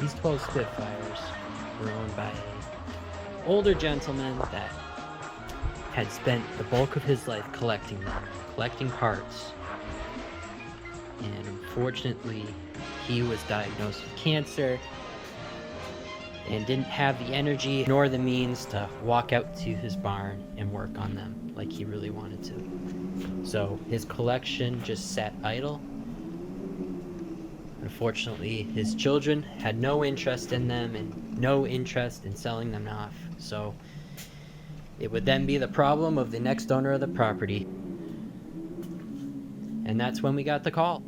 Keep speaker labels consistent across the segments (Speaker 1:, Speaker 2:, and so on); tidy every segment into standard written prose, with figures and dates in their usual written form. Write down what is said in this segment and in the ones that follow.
Speaker 1: These 12 Spitfires were owned by an older gentleman that had spent the bulk of his life collecting them, collecting parts. And unfortunately, he was diagnosed with cancer and didn't have the energy nor the means to walk out to his barn and work on them like he really wanted to. So his collection just sat idle. Unfortunately, his children had no interest in them and no interest in selling them off. So it would then be the problem of the next owner of the property. And that's when we got the call.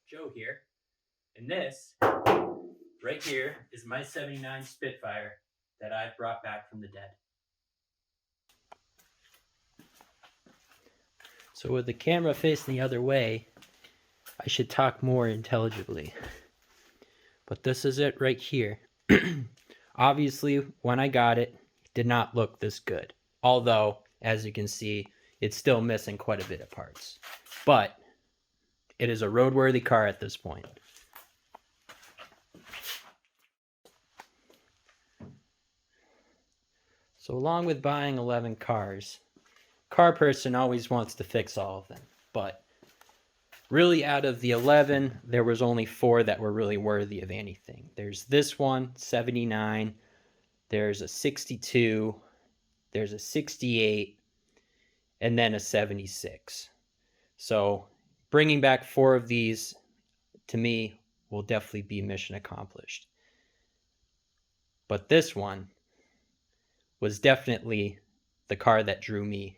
Speaker 1: Joe here, and this right here is my 79 Spitfire that I brought back from the dead. So with the camera facing the other way, I should talk more intelligibly. But this is it right here. Obviously, when I got it, it did not look this good. Although, as you can see, it's still missing quite a bit of parts. But it is a roadworthy car at this point. So along with buying 11 cars, Car Person always wants to fix all of them. But really out of the 11, there was only 4 that were really worthy of anything. There's this one, 79. There's a 62. There's a 68. And then a 76. So bringing back 4 of these, to me, will definitely be mission accomplished. But this one was definitely the car that drew me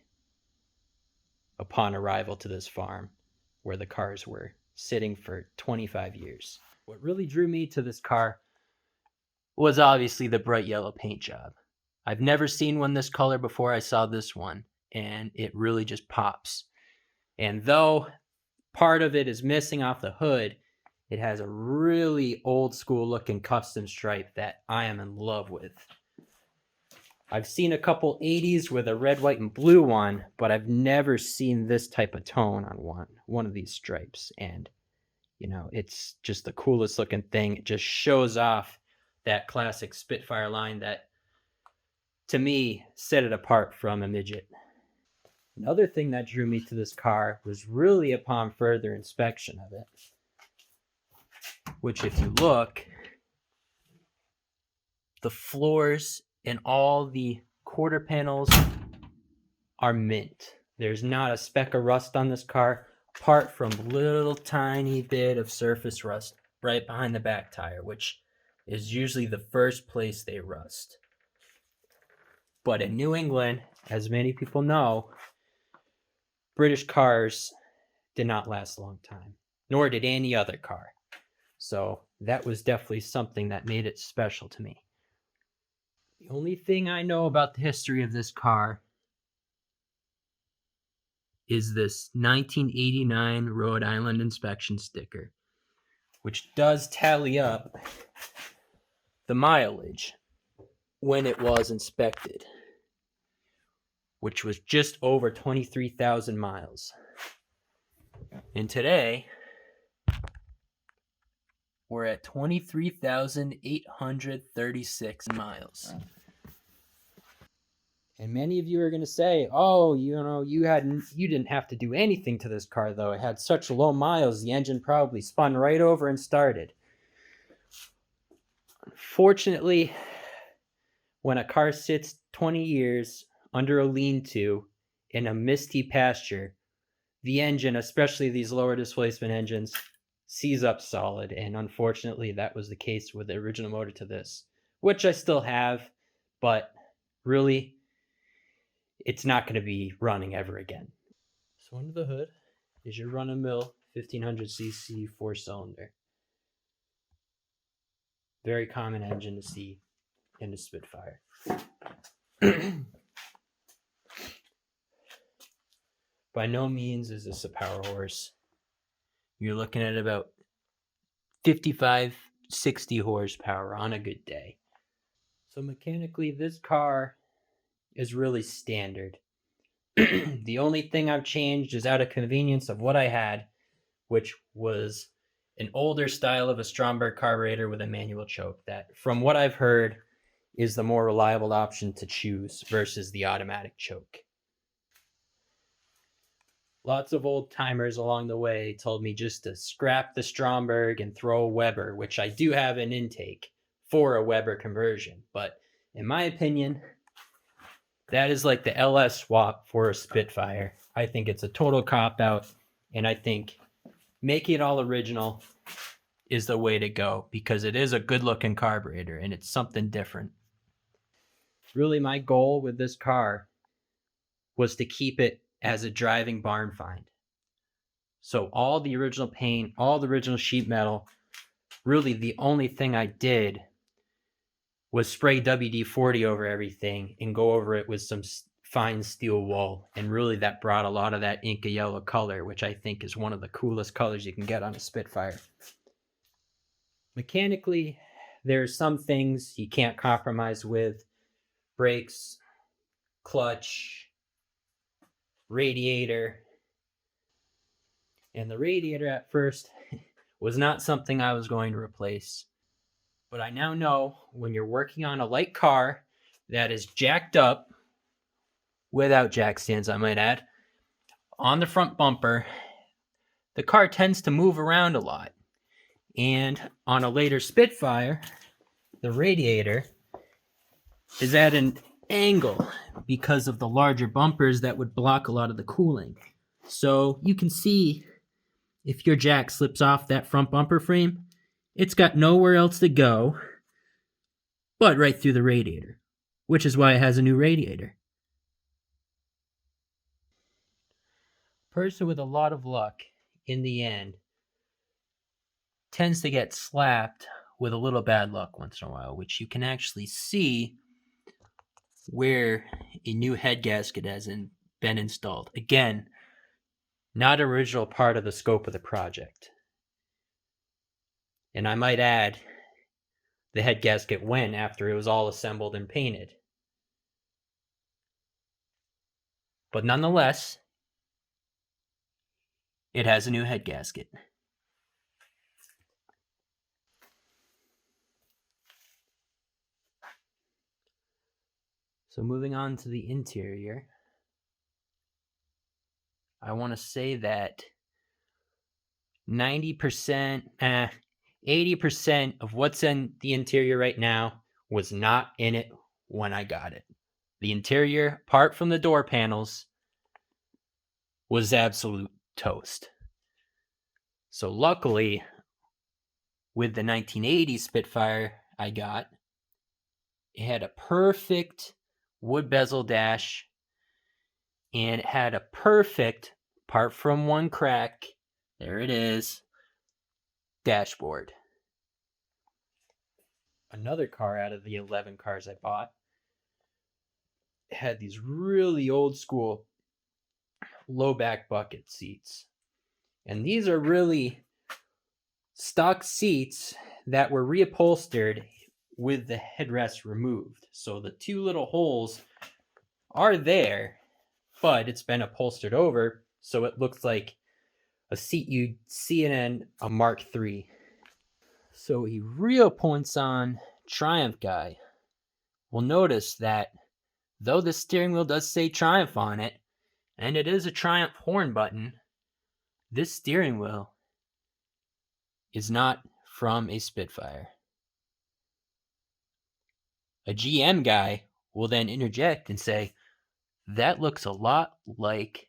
Speaker 1: upon arrival to this farm, where the cars were sitting for 25 years. What really drew me to this car was obviously the bright yellow paint job. I've never seen one this color before I saw this one, and it really just pops. And though part of it is missing off the hood, it has a really old school looking custom stripe that I am in love with. I've seen a couple 80s with a red, white, and blue one, but I've never seen this type of tone on one of these stripes. And, you know, it's just the coolest looking thing. It just shows off that classic Spitfire line that, to me, set it apart from a midget. Another thing that drew me to this car was really upon further inspection of it, which if you look, the floors and all the quarter panels are mint. There's not a speck of rust on this car, apart from a little tiny bit of surface rust right behind the back tire, which is usually the first place they rust. But in New England, as many people know, British cars did not last a long time, nor did any other car. So that was definitely something that made it special to me. The only thing I know about the history of this car is this 1989 Rhode Island inspection sticker, which does tally up the mileage when it was inspected, which was just over 23,000 miles. And today, We're at 23,836 miles. And many of you are going to say, "Oh, you didn't have to do anything to this car though. It had such low miles, the engine probably spun right over and started." Unfortunately, when a car sits 20 years under a lean-to in a misty pasture, the engine, especially these lower displacement engines, sees up solid. And unfortunately, that was the case with the original motor to this, which I still have, but really, it's not going to be running ever again. So under the hood is your run-of-mill 1500cc 4-cylinder. Very common engine to see in the Spitfire. By no means is this a power horse. You're looking at about 55, 60 horsepower on a good day. So mechanically, this car is really standard. The only thing I've changed is out of convenience of what I had, which was an older style of a Stromberg carburetor with a manual choke that, from what I've heard, is the more reliable option to choose versus the automatic choke. Lots of old timers along the way told me just to scrap the Stromberg and throw a Weber, which I do have an intake for a Weber conversion. But in my opinion, that is like the LS swap for a Spitfire. I think it's a total cop-out, and I think making it all original is the way to go because it is a good-looking carburetor and it's something different. Really, my goal with this car was to keep it as a driving barn find. So all the original paint, all the original sheet metal, really the only thing I did was spray WD-40 over everything and go over it with some fine steel wool. And really that brought a lot of that Inca yellow color, which I think is one of the coolest colors you can get on a Spitfire. Mechanically, there are some things you can't compromise with. Brakes, clutch, radiator. And the radiator at first was not something I was going to replace. But I now know when you're working on a light car that is jacked up, without jack stands I might add, on the front bumper, the car tends to move around a lot. And on a later Spitfire, the radiator is at an angle because of the larger bumpers that would block a lot of the cooling. So you can see if your jack slips off that front bumper frame, it's got nowhere else to go but right through the radiator, which is why it has a new radiator. Person with a lot of luck, in the end, tends to get slapped with a little bad luck once in a while, which you can actually see where a new head gasket has been installed. Again, not an original part of the scope of the project. And I might add, the head gasket went after it was all assembled and painted. But nonetheless, it has a new head gasket. So moving on to the interior, I want to say that 90%, 80% of what's in the interior right now was not in it when I got it. The interior, apart from the door panels, was absolute toast. So luckily, with the 1980 Spitfire I got, it had a perfect wood bezel dash, and it had a perfect, apart from one crack, there it is, dashboard. Another car out of the 11 cars I bought had these really old school low back bucket seats. And these are really stock seats that were reupholstered with the headrest removed. So the two little holes are there, but it's been upholstered over, so it looks like a seat you'd see in a Mark III. So a real points on Triumph guy will notice that though the steering wheel does say Triumph on it, and it is a Triumph horn button, this steering wheel is not from a Spitfire. A GM guy will then interject and say, that looks a lot like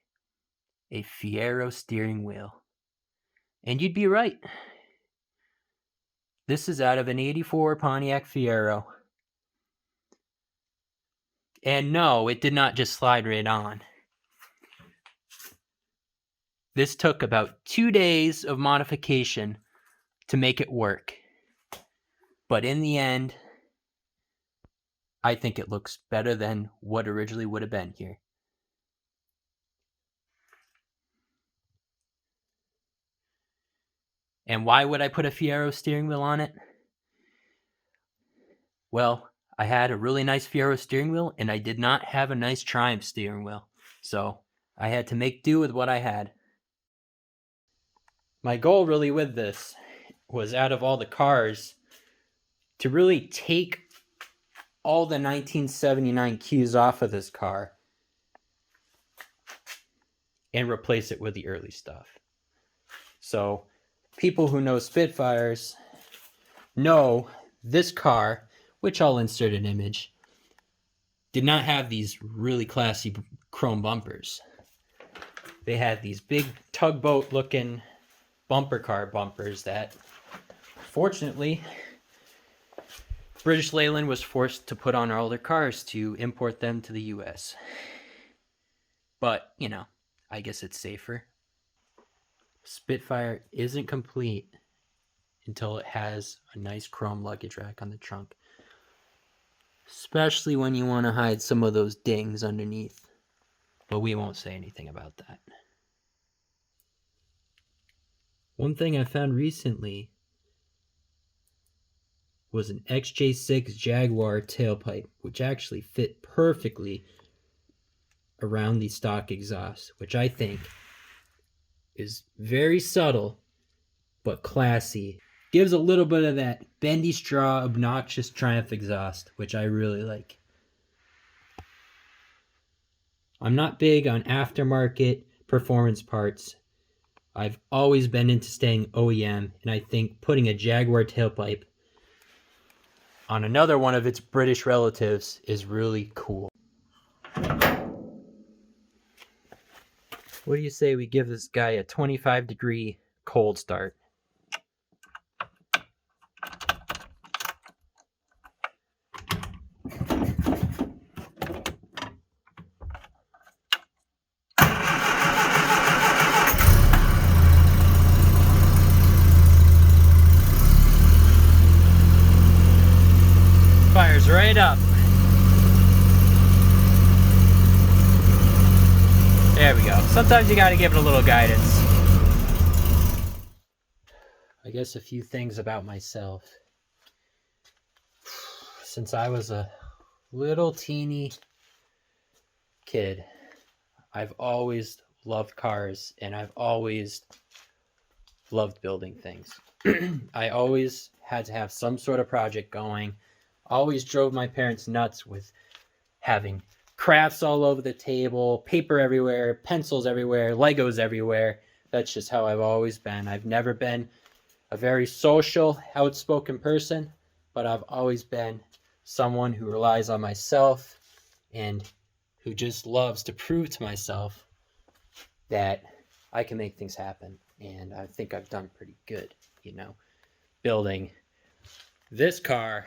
Speaker 1: a Fiero steering wheel. And you'd be right. This is out of an 84 Pontiac Fiero. And no, it did not just slide right on. This took about 2 days of modification to make it work. But in the end, I think it looks better than what originally would have been here. And why would I put a Fiero steering wheel on it? Well, I had a really nice Fiero steering wheel, and I did not have a nice Triumph steering wheel. So I had to make do with what I had. My goal really with this was, out of all the cars, to really take all the 1979 cues off of this car and replace it with the early stuff. So people who know Spitfires know this car, which I'll insert an image, did not have these really classy chrome bumpers. They had these big tugboat looking bumper car bumpers that, fortunately, British Leyland was forced to put on all their cars to import them to the US. But, you know, I guess it's safer. Spitfire isn't complete until it has a nice chrome luggage rack on the trunk. Especially when you want to hide some of those dings underneath. But we won't say anything about that. One thing I found recently was an XJ6 Jaguar tailpipe, which actually fit perfectly around the stock exhaust, which I think is very subtle but classy. Gives a little bit of that bendy straw, obnoxious Triumph exhaust, which I really like. I'm not big on aftermarket performance parts. I've always been into staying OEM, and I think putting a Jaguar tailpipe on another one of its British relatives is really cool. What do you say we give this guy a 25-degree cold start? Fires right up. There we go. Sometimes you gotta give it a little guidance. I guess a few things about myself. Since I was a little teeny kid, I've always loved cars, and I've always loved building things. I always had to have some sort of project going. Always drove my parents nuts with having crafts all over the table, paper everywhere, pencils everywhere, Legos everywhere. That's just how I've always been. I've never been a very social, outspoken person, but I've always been someone who relies on myself and who just loves to prove to myself that I can make things happen. And I think I've done pretty good, you know, building this car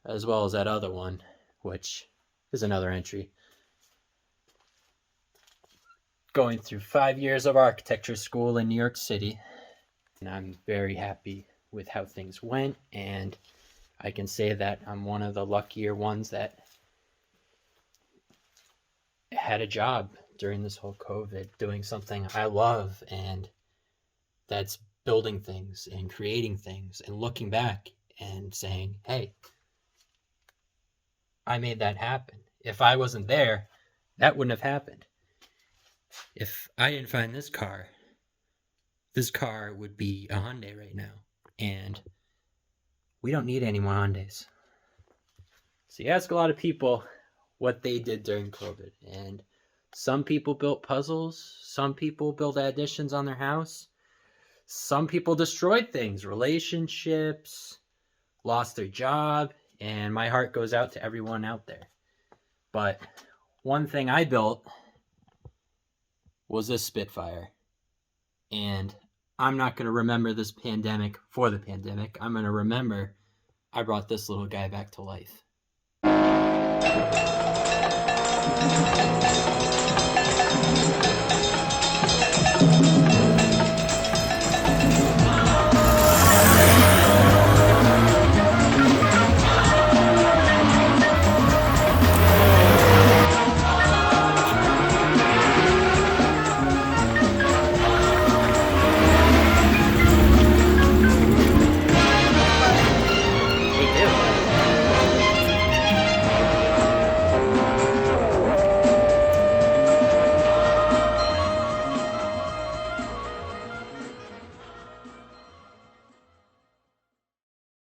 Speaker 1: as well as that other one, which is another entry. Going through 5 years of architecture school in New York City, and I'm very happy with how things went, and I can say that I'm one of the luckier ones that had a job during this whole COVID, doing something I love, and that's building things and creating things and looking back and saying, hey, I made that happen. If I wasn't there, that wouldn't have happened. If I didn't find this car would be a Hyundai right now. And we don't need any more Hyundais. So you ask a lot of people what they did during COVID. And some people built puzzles. Some people built additions on their house. Some people destroyed things, relationships, lost their job. And my heart goes out to everyone out there. But one thing I built was this Spitfire. And I'm not going to remember this pandemic for the pandemic. I'm going to remember I brought this little guy back to life. They do.